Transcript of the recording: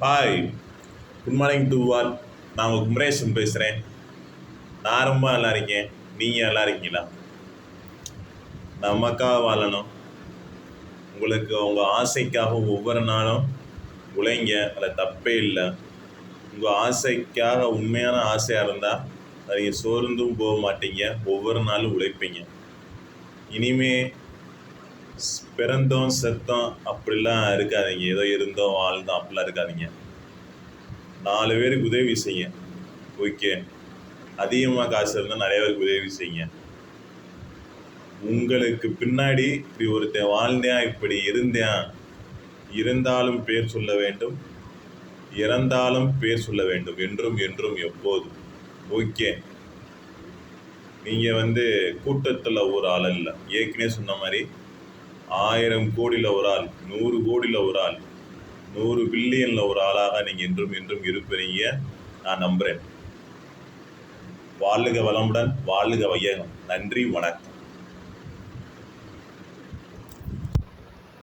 Hi, good morning to all. நான் உங்கள் குமரேசன் பேசுகிறேன். நான் ரொம்ப நல்லா இருக்கேன். நீங்கள் நல்லா இருக்கீங்களா? நமக்காக வாழணும். உங்களுக்கு உங்கள் ஆசைக்காக ஒவ்வொரு நாளும் உழைங்க, அதில் தப்பே இல்லை. உங்கள் ஆசைக்காக உண்மையான ஆசையாக இருந்தால் அதை நீங்கள் சோர்ந்தும் போக மாட்டீங்க, ஒவ்வொரு நாளும் உழைப்பீங்க. இனிமே பிறந்தோம் செத்தோம் அப்படிலாம் இருக்காதீங்க, ஏதோ இருந்தோம் வாழ்ந்தோம் அப்படிலாம் இருக்காதீங்க. 4 பேருக்கு உதவி செய்யுங்க. ஓகே, அதிகமாக காசு இருந்தால் நிறைய பேருக்கு உதவி செய்யுங்க. உங்களுக்கு பின்னாடி இப்படி ஒருத்தன் வாழ்ந்தேன், இப்படி இருந்தேன், இருந்தாலும் பேர் சொல்ல வேண்டும், இறந்தாலும் பேர் சொல்ல வேண்டும், என்றும் என்றும் எப்போதும். ஓகே, நீங்கள் கூட்டத்தில் ஒரு ஆள் இல்லை. ஏற்கனவே சொன்ன மாதிரி 1000 கோடியில் ஒரு ஆள், 100 கோடியில் ஒரு ஆள், 100 பில்லியனில் ஒரு ஆளாக நீங்கள் என்றும் என்றும் இருப்பீங்க, நான் நம்புகிறேன். வாழ்க வளமுடன், வாழ்க வையகம். நன்றி, வணக்கம்.